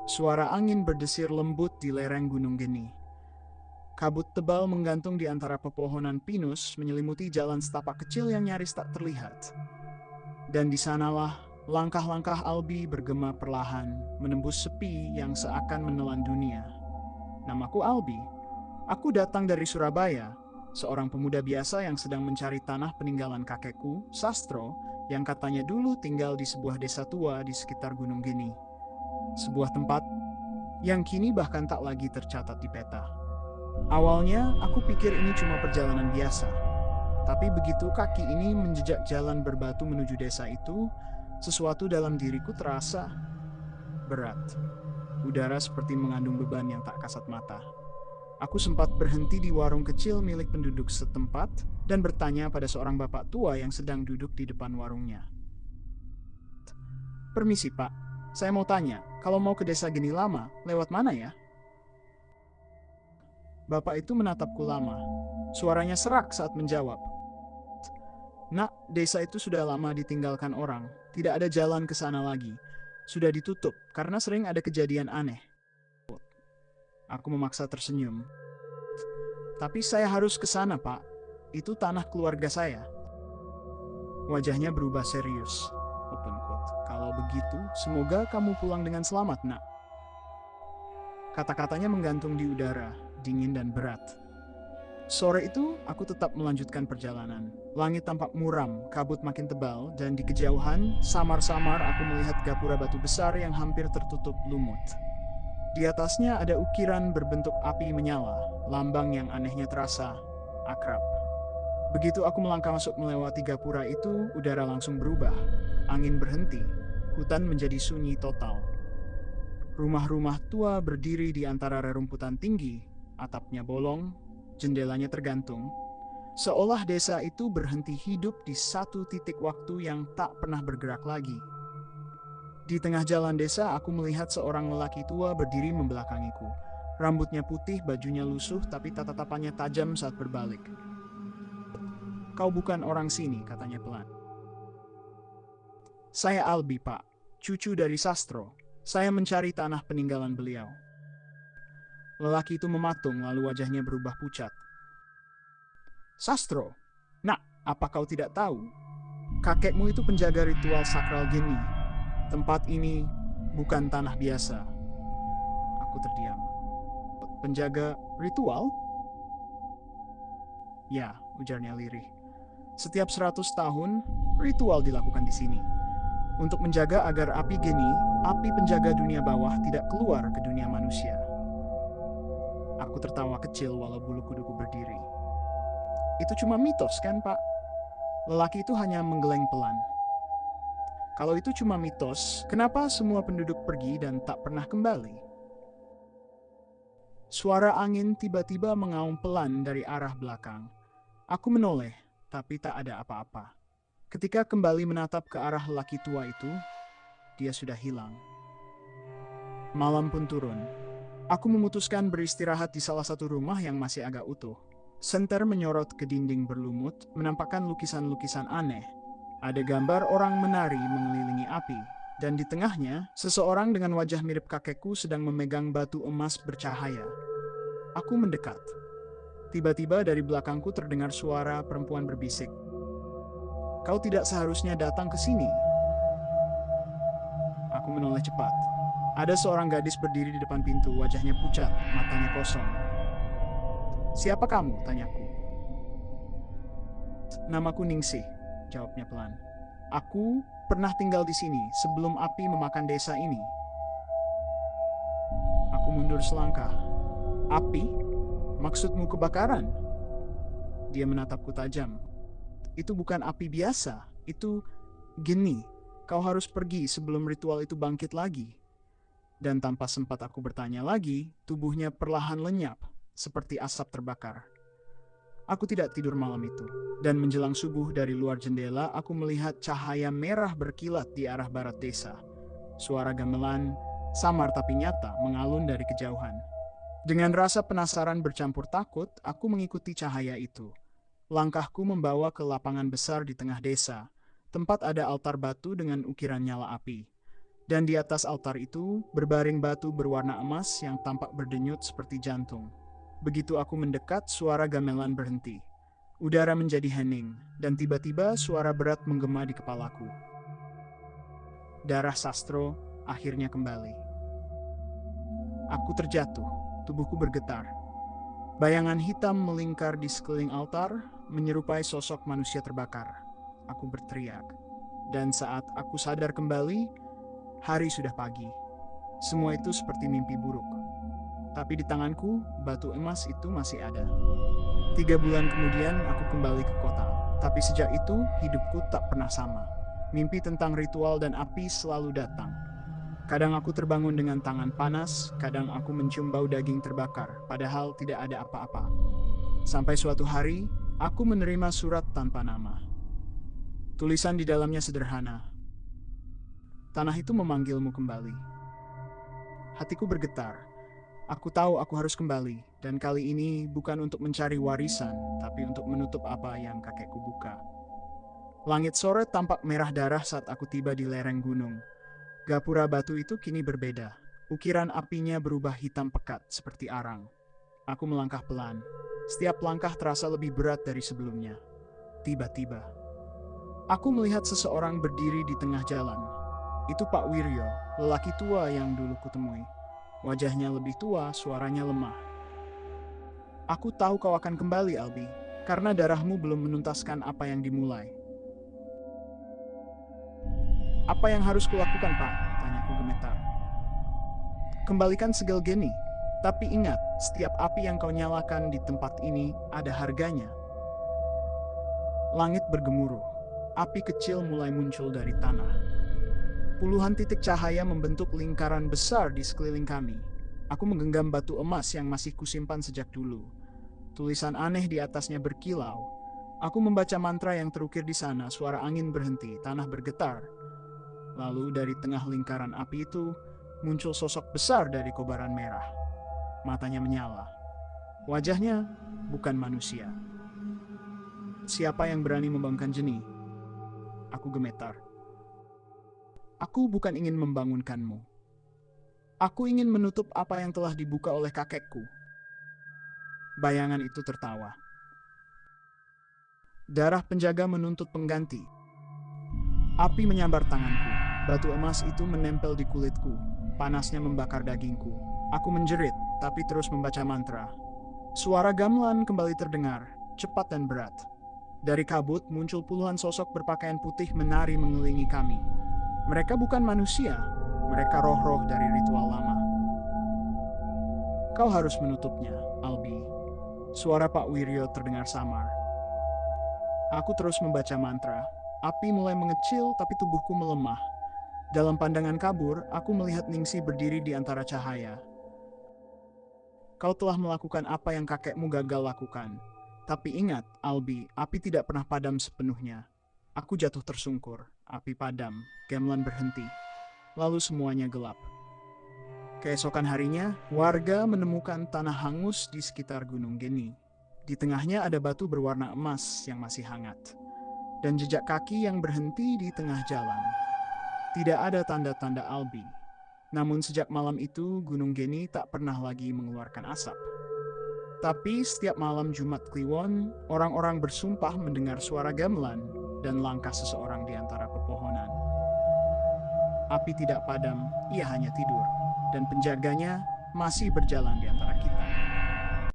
Suara angin berdesir lembut di lereng Gunung Geni. Kabut tebal menggantung di antara pepohonan pinus menyelimuti jalan setapak kecil yang nyaris tak terlihat. Dan di sanalah langkah-langkah Albi bergema perlahan menembus sepi yang seakan menelan dunia. Namaku Albi. Aku datang dari Surabaya, seorang pemuda biasa yang sedang mencari tanah peninggalan kakekku, Sastro, yang katanya dulu tinggal di sebuah desa tua di sekitar Gunung Geni. Sebuah tempat yang kini bahkan tak lagi tercatat di peta. Awalnya aku pikir ini cuma perjalanan biasa, tapi begitu kaki ini menjejak jalan berbatu menuju desa itu, sesuatu dalam diriku terasa berat. Udara seperti mengandung beban yang tak kasat mata. Aku sempat berhenti di warung kecil milik penduduk setempat dan bertanya pada seorang bapak tua yang sedang duduk di depan warungnya. "Permisi Pak, saya mau tanya, kalau mau ke desa Geni Lama, lewat mana ya?" Bapak itu menatapku lama. Suaranya serak saat menjawab. "Nak, desa itu sudah lama ditinggalkan orang. Tidak ada jalan ke sana lagi. Sudah ditutup karena sering ada kejadian aneh." Aku memaksa tersenyum. "Tapi saya harus ke sana, Pak. Itu tanah keluarga saya." Wajahnya berubah serius. Open quote. "Kalau begitu, semoga kamu pulang dengan selamat, Nak." Kata-katanya menggantung di udara, dingin dan berat. Sore itu, aku tetap melanjutkan perjalanan. Langit tampak muram, kabut makin tebal, dan di kejauhan, samar-samar aku melihat gapura batu besar yang hampir tertutup lumut. Di atasnya ada ukiran berbentuk api menyala, lambang yang anehnya terasa akrab. Begitu aku melangkah masuk melewati gapura itu, udara langsung berubah. Angin berhenti, hutan menjadi sunyi total. Rumah-rumah tua berdiri di antara rerumputan tinggi, atapnya bolong, jendelanya tergantung. Seolah desa itu berhenti hidup di satu titik waktu yang tak pernah bergerak lagi. Di tengah jalan desa, aku melihat seorang lelaki tua berdiri membelakangiku. Rambutnya putih, bajunya lusuh, tapi tatapannya tajam saat berbalik. "Kau bukan orang sini," katanya pelan. "Saya Albi, Pak. Cucu dari Sastro. Saya mencari tanah peninggalan beliau." Lelaki itu mematung, lalu wajahnya berubah pucat. "Sastro? Nak, apa kau tidak tahu? Kakekmu itu penjaga ritual sakral Geni. Tempat ini bukan tanah biasa." Aku terdiam. "Penjaga ritual?" "Ya," ujarnya lirih. "Setiap 100 tahun, ritual dilakukan di sini. Untuk menjaga agar api Geni, api penjaga dunia bawah, tidak keluar ke dunia manusia." Aku tertawa kecil walau bulu kuduku berdiri. "Itu cuma mitos kan, Pak?" Lelaki itu hanya menggeleng pelan. "Kalau itu cuma mitos, kenapa semua penduduk pergi dan tak pernah kembali?" Suara angin tiba-tiba mengaum pelan dari arah belakang. Aku menoleh, tapi tak ada apa-apa. Ketika kembali menatap ke arah lelaki tua itu, dia sudah hilang. Malam pun turun. Aku memutuskan beristirahat di salah satu rumah yang masih agak utuh. Senter menyorot ke dinding berlumut, menampakkan lukisan-lukisan aneh. Ada gambar orang menari mengelilingi api, dan di tengahnya, seseorang dengan wajah mirip kakekku sedang memegang batu emas bercahaya. Aku mendekat. Tiba-tiba dari belakangku terdengar suara perempuan berbisik. "Kau tidak seharusnya datang ke sini." Aku menoleh cepat. Ada seorang gadis berdiri di depan pintu, wajahnya pucat, matanya kosong. "Siapa kamu?" tanyaku. "Namaku Ningsih," jawabnya pelan. "Aku pernah tinggal di sini sebelum api memakan desa ini." Aku mundur selangkah. "Api? Maksudmu kebakaran?" Dia menatapku tajam. "Itu bukan api biasa, itu Geni. Kau harus pergi sebelum ritual itu bangkit lagi." Dan tanpa sempat aku bertanya lagi, tubuhnya perlahan lenyap, seperti asap terbakar. Aku tidak tidur malam itu, dan menjelang subuh dari luar jendela, aku melihat cahaya merah berkilat di arah barat desa. Suara gamelan, samar tapi nyata, mengalun dari kejauhan. Dengan rasa penasaran bercampur takut, aku mengikuti cahaya itu. Langkahku membawa ke lapangan besar di tengah desa. Tempat ada altar batu dengan ukiran nyala api. Dan di atas altar itu berbaring batu berwarna emas yang tampak berdenyut seperti jantung. Begitu aku mendekat, suara gamelan berhenti. Udara menjadi hening, dan tiba-tiba suara berat menggema di kepalaku. Darah Sastro akhirnya kembali. Aku terjatuh, tubuhku bergetar. Bayangan hitam melingkar di sekeliling altar, menyerupai sosok manusia terbakar. Aku berteriak. Dan saat aku sadar kembali, hari sudah pagi. Semua itu seperti mimpi buruk. Tapi di tanganku, batu emas itu masih ada. 3 bulan kemudian aku kembali ke kota. Tapi sejak itu, hidupku tak pernah sama. Mimpi tentang ritual dan api selalu datang. Kadang aku terbangun dengan tangan panas, kadang aku mencium bau daging terbakar, padahal tidak ada apa-apa. Sampai suatu hari, aku menerima surat tanpa nama. Tulisan di dalamnya sederhana. Tanah itu memanggilmu kembali. Hatiku bergetar. Aku tahu aku harus kembali, dan kali ini bukan untuk mencari warisan, tapi untuk menutup apa yang kakekku buka. Langit sore tampak merah darah saat aku tiba di lereng gunung. Gapura batu itu kini berbeda. Ukiran apinya berubah hitam pekat seperti arang. Aku melangkah pelan. Setiap langkah terasa lebih berat dari sebelumnya. Tiba-tiba, aku melihat seseorang berdiri di tengah jalan. Itu Pak Wiryo, lelaki tua yang dulu kutemui. Wajahnya lebih tua, suaranya lemah. Aku tahu kau akan kembali, Albi, karena darahmu belum menuntaskan apa yang dimulai. Apa yang harus kulakukan, Pak? Tanyaku gemetar. Kembalikan segel geni. Tapi ingat, setiap api yang kau nyalakan di tempat ini ada harganya. Langit bergemuruh. Api kecil mulai muncul dari tanah. Puluhan titik cahaya membentuk lingkaran besar di sekeliling kami. Aku menggenggam batu emas yang masih kusimpan sejak dulu. Tulisan aneh di atasnya berkilau. Aku membaca mantra yang terukir di sana, suara angin berhenti, tanah bergetar. Lalu dari tengah lingkaran api itu, muncul sosok besar dari kobaran merah. Matanya menyala. Wajahnya bukan manusia. Siapa yang berani membangkang Jeni? Aku gemetar. Aku bukan ingin membangunkanmu. Aku ingin menutup apa yang telah dibuka oleh kakekku. Bayangan itu tertawa. Darah penjaga menuntut pengganti. Api menyambar tanganku. Batu emas itu menempel di kulitku. Panasnya membakar dagingku. Aku menjerit, tapi terus membaca mantra. Suara gamelan kembali terdengar, cepat dan berat. Dari kabut muncul puluhan sosok berpakaian putih menari mengelilingi kami. Mereka bukan manusia, mereka roh-roh dari ritual lama. Kau harus menutupnya, Albi. Suara Pak Wiryo terdengar samar. Aku terus membaca mantra. Api mulai mengecil, tapi tubuhku melemah. Dalam pandangan kabur, aku melihat Ningsi berdiri di antara cahaya. Kau telah melakukan apa yang kakekmu gagal lakukan. Tapi ingat, Albi, api tidak pernah padam sepenuhnya. Aku jatuh tersungkur, api padam, gamelan berhenti. Lalu semuanya gelap. Keesokan harinya, warga menemukan tanah hangus di sekitar Gunung Geni. Di tengahnya ada batu berwarna emas yang masih hangat. Dan jejak kaki yang berhenti di tengah jalan. Tidak ada tanda-tanda Albi. Namun sejak malam itu, Gunung Geni tak pernah lagi mengeluarkan asap. Tapi setiap malam Jumat Kliwon, orang-orang bersumpah mendengar suara gamelan dan langkah seseorang di antara pepohonan. Api tidak padam, ia hanya tidur, dan penjaganya masih berjalan di antara kita.